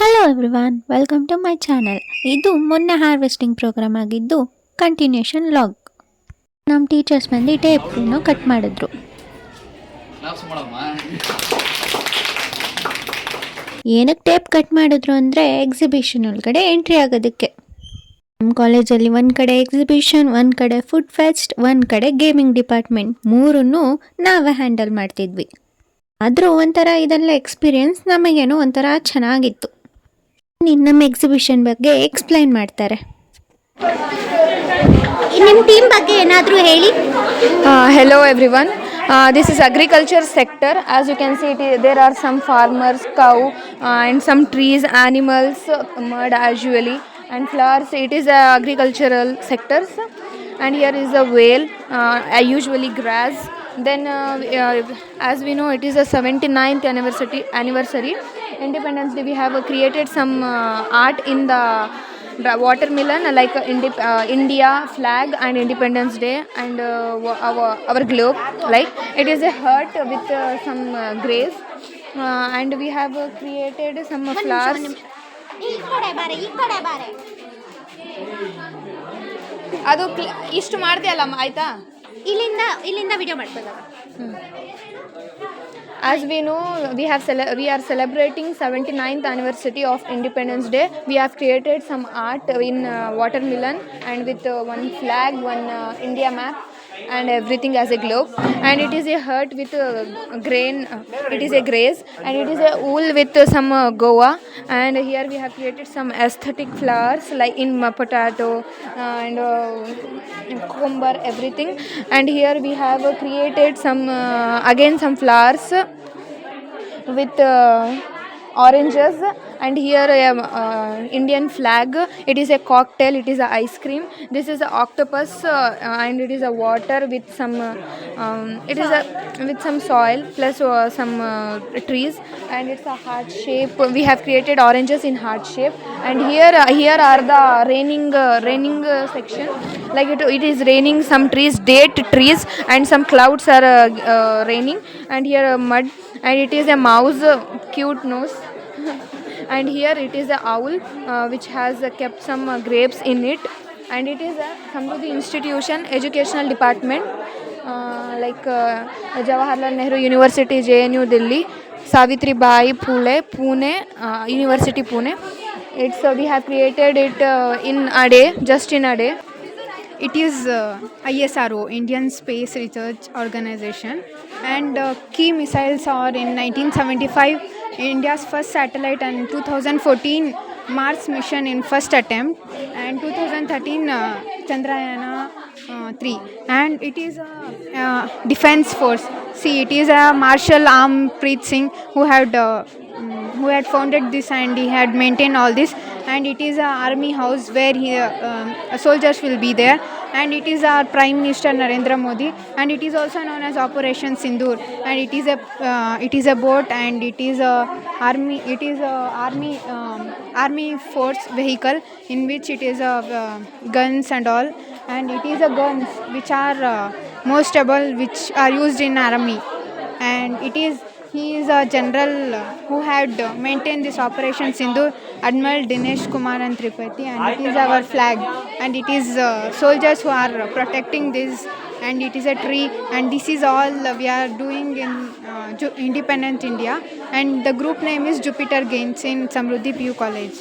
Hello everyone, welcome to my channel. ಇದು ಮೊನ್ನೆ harvesting programme ಆಗಿದ್ದು ಕಂಟಿನ್ಯೂಷನ್ ಲಾಗ್. ನಮ್ಮ ಟೀಚರ್ಸ್ ಬಂದು ಟೇಪ್ನ ಕಟ್ ಮಾಡಿದ್ರು. ಏನಕ್ಕೆ ಟೇಪ್ ಕಟ್ ಮಾಡಿದ್ರು ಅಂದರೆ ಎಕ್ಸಿಬಿಷನ್ ಒಳಗಡೆ ಎಂಟ್ರಿ ಆಗೋದಕ್ಕೆ. ನಮ್ಮ ಕಾಲೇಜಲ್ಲಿ ಒಂದು ಕಡೆ ಎಕ್ಸಿಬಿಷನ್, ಒಂದು ಕಡೆ ಫುಡ್ ಫೆಸ್ಟ್, ಒಂದು ಕಡೆ ಗೇಮಿಂಗ್ ಡಿಪಾರ್ಟ್ಮೆಂಟ್, ಮೂರನ್ನು ನಾವೇ ಹ್ಯಾಂಡಲ್ ಮಾಡ್ತಿದ್ವಿ. ಆದರೂ ಒಂಥರ ಇದೆಲ್ಲ ಎಕ್ಸ್ಪೀರಿಯನ್ಸ್ ನಮಗೇನೋ ಒಂಥರ ಚೆನ್ನಾಗಿತ್ತು. ನಮ್ಮ ಎಕ್ಸಿಬಿಷನ್ ಬಗ್ಗೆ ಎಕ್ಸ್ಪ್ಲೈನ್ ಮಾಡ್ತಾರೆ. ನಿಮ್ಮ ಟೀಮ್ ಬಗ್ಗೆ ಏನಾದರೂ ಹೇಳಿ. Hello everyone. This is agriculture sector. As you can see, there are some farmers, cow, and some trees, animals, mud usually, and flowers. It is agricultural sectors. And here is a whale, usually grass. Then, as we know, it is a 79th anniversary. Independence Day. We have created some art in the watermelon, like India flag and Independence Day, and our globe. Like it is a heart with some grace, and we have created some flowers. ಈ ಕಡೆ ಬಾರೆ. ಅದು ಇಷ್ಟು ಮಾಡ್ತೀಯಲ್ಲ ಆಯ್ತಾ. ಇಲ್ಲಿಂದ video ಮಾಡ್ಕೊಳ್ಳೋಣ. As we know, we are celebrating 79th anniversary of Independence Day. We have created some art in watermelon and with one flag, one India map, and everything as a globe. And it is a heart with grain. It is a grace, and it is a wool with some goa. And here we have created some aesthetic flowers like in potato and cucumber, everything. And here we have created some again some flowers with oranges, and here Indian flag. It is a cocktail, it is a ice cream. This is a octopus, and it is a water with some it is a with some soil plus some trees, and it's a heart shape. We have created oranges in heart shape. And here are the raining section, like it is raining some trees, date trees, and some clouds are raining. And here mud, and it is a mouse, cute nose. And here it is a owl, which has kept some grapes in it. And it is a Samruddhi institution, educational department, like Jawaharlal Nehru University, JNU Delhi, Savitri Bai Phule, Pune University, Pune. It's we have created it in a day, just in a day. It is ISRO, Indian Space Research Organization, and key missiles are in 1975, India's first satellite, and 2014 Mars mission in first attempt, and 2013 Chandrayana 3. And it is a defense force. See, it is a Marshal Ampreet Singh who had founded this, and he had maintained all this. And it is a army house where soldiers will be there. And it is our Prime Minister Narendra Modi, and it is also known as Operation Sindoor. And it is a boat, and it is a army force vehicle in which it is guns and all. And it is a guns which are most able, which are used in army. And he is a general who had maintained this Operation Sindoor, Admiral Dinesh Kumaran Tripathi. And it is our flag, and it is soldiers who are protecting this. And it is a tree, and this is all we are doing in independent India. And the group name is Jupiter Gains in Samruddhi PU College.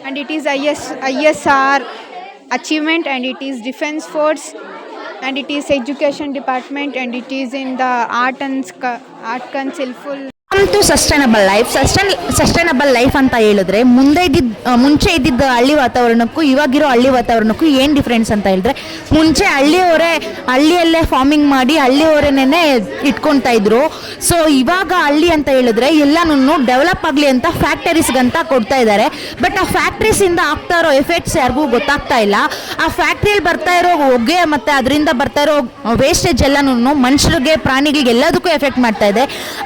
And it is ISR achievement, and it is defense force, and it is education department, and it is in the art council full. To sustainable life ಅಂತ ಹೇಳಿದ್ರೆ ಮುಂಚೆ ಇದ್ದಿದ್ದ ಹಳ್ಳಿ ವಾತಾವರಣಕ್ಕೂ ಇವಾಗಿರೋ ಹಳ್ಳಿ ವಾತಾವರಣಕ್ಕೂ ಏನು difference ಅಂತ ಹೇಳಿದ್ರೆ, ಮುಂಚೆ ಹಳ್ಳಿಯಲ್ಲೇ ಫಾರ್ಮಿಂಗ್ ಮಾಡಿ ಹಳ್ಳಿಯವರೇನೇ ಇಟ್ಕೊತಾ ಇದ್ರು. ಸೊ ಇವಾಗ ಹಳ್ಳಿ ಅಂತ ಹೇಳಿದ್ರೆ ಎಲ್ಲನೂ ಡೆವಲಪ್ ಆಗಲಿ ಅಂತ ಫ್ಯಾಕ್ಟರೀಸ್ಗಂತ ಕೊಡ್ತಾ ಇದ್ದಾರೆ. ಬಟ್ ಆ ಫ್ಯಾಕ್ಟ್ರೀಸಿಂದ ಆಗ್ತಾ ಇರೋ ಎಫೆಕ್ಟ್ಸ್ ಯಾರಿಗೂ ಗೊತ್ತಾಗ್ತಾ ಇಲ್ಲ. ಆ ಫ್ಯಾಕ್ಟ್ರಿಯಲ್ಲಿ ಬರ್ತಾ ಇರೋ ಹೊಗೆ ಮತ್ತು ಅದರಿಂದ ಬರ್ತಾ ಇರೋ ವೇಸ್ಟೇಜ್ ಎಲ್ಲನೂ ಮನುಷ್ಯರಿಗೆ, ಪ್ರಾಣಿಗಳಿಗೆ ಎಲ್ಲದಕ್ಕೂ ಎಫೆಕ್ಟ್ ಮಾಡ್ತಾ ಇದೆ.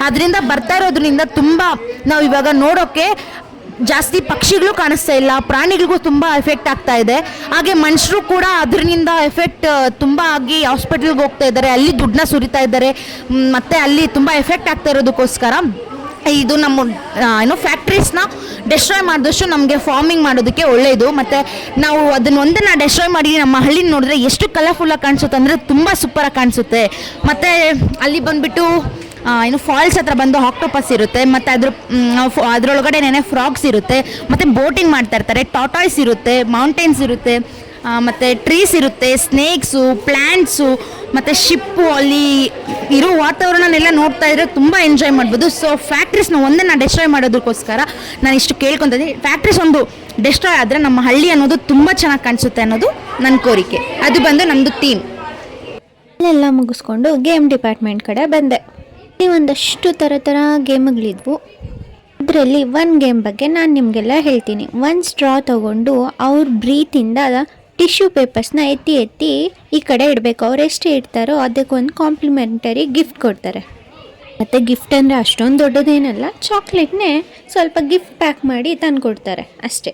ಅದರಿಂದ ಬರ್ತಾ ಇರೋದ್ರಿಂದ ತುಂಬ ನಾವು ಇವಾಗ ನೋಡೋಕ್ಕೆ ಜಾಸ್ತಿ ಪಕ್ಷಿಗಳು ಕಾಣಿಸ್ತಾ ಇಲ್ಲ, ಪ್ರಾಣಿಗಳಿಗೂ ತುಂಬ ಎಫೆಕ್ಟ್ ಆಗ್ತಾ ಇದೆ. ಹಾಗೆ ಮನುಷ್ಯರು ಕೂಡ ಅದರಿಂದ ಎಫೆಕ್ಟ್ ತುಂಬ ಆಗಿ ಹಾಸ್ಪಿಟಲ್ಗೆ ಹೋಗ್ತಾ ಇದ್ದಾರೆ, ಅಲ್ಲಿ ದುಡ್ಡನ್ನ ಸುರಿತಾ ಇದ್ದಾರೆ. ಮತ್ತು ಅಲ್ಲಿ ತುಂಬ ಎಫೆಕ್ಟ್ ಆಗ್ತಾ ಇರೋದಕ್ಕೋಸ್ಕರ ಇದು ನಮ್ಮ ಫ್ಯಾಕ್ಟ್ರೀಸ್ನ ಡೆಸ್ಟ್ರಾಯ್ ಮಾಡಿದಷ್ಟು ನಮಗೆ ಫಾರ್ಮಿಂಗ್ ಮಾಡೋದಕ್ಕೆ ಒಳ್ಳೆಯದು. ಮತ್ತು ನಾವು ಒಂದನ್ನು ಡೆಸ್ಟ್ರಾಯ್ ಮಾಡಿ ನಮ್ಮ ಹಳ್ಳಿನ ನೋಡಿದ್ರೆ ಎಷ್ಟು ಕಲರ್ಫುಲ್ಲಾಗಿ ಕಾಣಿಸುತ್ತೆ ಅಂದರೆ ತುಂಬ ಸೂಪರಾಗಿ ಕಾಣಿಸುತ್ತೆ. ಮತ್ತು ಅಲ್ಲಿ ಬಂದುಬಿಟ್ಟು ಇನ್ನು ಫಾಲ್ಸ್ ಹತ್ರ ಬಂದು ಆಕ್ಟೋಪಸ್ ಇರುತ್ತೆ, ಮತ್ತು ಅದರೊಳಗಡೆ ಫ್ರಾಗ್ಸ್ ಇರುತ್ತೆ, ಮತ್ತು ಬೋಟಿಂಗ್ ಮಾಡ್ತಾ ಇರ್ತಾರೆ, ಟಾಟಾಯ್ಸ್ ಇರುತ್ತೆ, ಮೌಂಟೇನ್ಸ್ ಇರುತ್ತೆ, ಮತ್ತು ಟ್ರೀಸ್ ಇರುತ್ತೆ, ಸ್ನೇಕ್ಸು, ಪ್ಲ್ಯಾಂಟ್ಸು, ಮತ್ತು ಶಿಪ್ಪು, ಅಲ್ಲಿ ಇರೋ ವಾತಾವರಣನೆಲ್ಲ ನೋಡ್ತಾ ಇದ್ರೆ ತುಂಬ ಎಂಜಾಯ್ ಮಾಡ್ಬೋದು. ಸೊ ಫ್ಯಾಕ್ಟ್ರೀಸ್ನ ಒಂದನ್ನು ಡೆಸ್ಟ್ರಾಯ್ ಮಾಡೋದಕ್ಕೋಸ್ಕರ ನಾನು ಇಷ್ಟು ಕೇಳ್ಕೊತಿದ್ದೀನಿ. ಫ್ಯಾಕ್ಟ್ರೀಸ್ ಒಂದು ಡೆಸ್ಟ್ರಾಯ್ ಆದರೆ ನಮ್ಮ ಹಳ್ಳಿ ಅನ್ನೋದು ತುಂಬ ಚೆನ್ನಾಗಿ ಕಾಣಿಸುತ್ತೆ ಅನ್ನೋದು ನನ್ನ ಕೋರಿಕೆ. ಅದು ಬಂದು ನಮ್ಮದು ಥೀಮ್. ಅಲ್ಲೆಲ್ಲ ಮುಗಿಸ್ಕೊಂಡು ಗೇಮ್ ಡಿಪಾರ್ಟ್ಮೆಂಟ್ ಕಡೆ ಬಂದೆ. ಇಲ್ಲಿ ಒಂದಷ್ಟು ಥರ ಗೇಮ್ಗಳಿದ್ವು. ಅದರಲ್ಲಿ ಒಂದು ಗೇಮ್ ಬಗ್ಗೆ ನಾನು ನಿಮಗೆಲ್ಲ ಹೇಳ್ತೀನಿ. ಒಂದು ಸ್ಟ್ರಾ ತೊಗೊಂಡು ಅವ್ರ ಬ್ರೀತಿಂದ ಟಿಶ್ಯೂ ಪೇಪರ್ಸ್ನ ಎತ್ತಿ ಈ ಕಡೆ ಇಡಬೇಕು. ಅವ್ರು ಎಷ್ಟು ಇಡ್ತಾರೋ ಅದಕ್ಕೊಂದು ಕಾಂಪ್ಲಿಮೆಂಟರಿ ಗಿಫ್ಟ್ ಕೊಡ್ತಾರೆ. ಮತ್ತು ಗಿಫ್ಟ್ ಅಂದರೆ ಅಷ್ಟೊಂದು ದೊಡ್ಡದೇನಲ್ಲ, ಚಾಕ್ಲೇಟ್ನೇ ಸ್ವಲ್ಪ ಗಿಫ್ಟ್ ಪ್ಯಾಕ್ ಮಾಡಿ ತಂದು ಕೊಡ್ತಾರೆ ಅಷ್ಟೇ.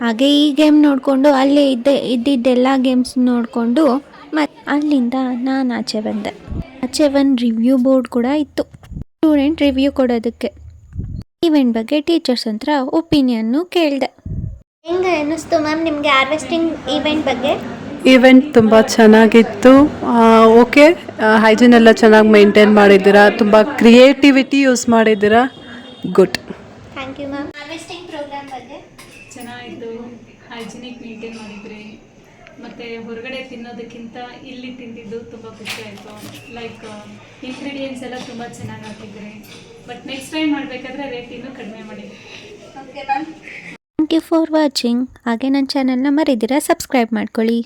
ಹಾಗೆ ಈ ಗೇಮ್ ನೋಡಿಕೊಂಡು ಅಲ್ಲೇ ಇದ್ದಿದ್ದೆಲ್ಲ ಗೇಮ್ಸ್ ನೋಡಿಕೊಂಡು ಮತ್ತು ಅಲ್ಲಿಂದ ನಾನು ಆಚೆ ಬಂದೆ. ಆಚೆ ಒಂದು ರಿವ್ಯೂ ಬೋರ್ಡ್ ಕೂಡ ಇತ್ತು, ಸ್ಟೂಡೆಂಟ್ ರಿವ್ಯೂ ಕೊಡೋದಕ್ಕೆ. ಈವೆಂಟ್ ಬಗ್ಗೆ ಟೀಚರ್ಸ್ ಹತ್ರ ಒಪಿನಿಯನ್ನು ಕೇಳಿದೆ. ಹೆಂಗೆ ಅನ್ನಿಸ್ತು ಮ್ಯಾಮ್ ನಿಮಗೆ ಹಾರ್ವೆಸ್ಟಿಂಗ್ ಈವೆಂಟ್ ಬಗ್ಗೆ? ಈವೆಂಟ್ ತುಂಬ ಚೆನ್ನಾಗಿತ್ತು. ಓಕೆ, ಹೈಜೀನ್ ಎಲ್ಲ ಚೆನ್ನಾಗಿ ಮೇಂಟೈನ್ ಮಾಡಿದ್ದೀರಾ, ತುಂಬ ಕ್ರಿಯೇಟಿವಿಟಿ ಯೂಸ್ ಮಾಡಿದ್ದೀರಾ. Good. Thank you ma'am. Harvesting programme ಬಗ್ಗೆ ಚೆನ್ನಾಯಿತು. ಹೈಜಿನಿಕ್ ಮೇಂಟೈನ್ ಮಾಡಿದ್ರಿ, ಮತ್ತು ಹೊರಗಡೆ ತಿನ್ನೋದಕ್ಕಿಂತ ಇಲ್ಲಿ ತಿಂದಿದ್ದು ತುಂಬ ಖುಷಿ ಆಯಿತು. ಲೈಕ್ ಇಂಗ್ರೀಡಿಯೆಂಟ್ಸ್ ಎಲ್ಲ ತುಂಬ ಚೆನ್ನಾಗಿ ಹಾಕಿದ್ರಿ. ಬಟ್ ನೆಕ್ಸ್ಟ್ ಟೈಮ್ ಮಾಡಬೇಕಾದ್ರೆ ರೇಟ್ ಇನ್ನೂ ಕಡಿಮೆ ಮಾಡಿ. Okay ma'am. Thank you for watching. ಹಾಗೆ ನನ್ನ ಚಾನಲ್ನ ಮರಿದಿರ ಸಬ್ಸ್ಕ್ರೈಬ್ ಮಾಡ್ಕೊಳ್ಳಿ.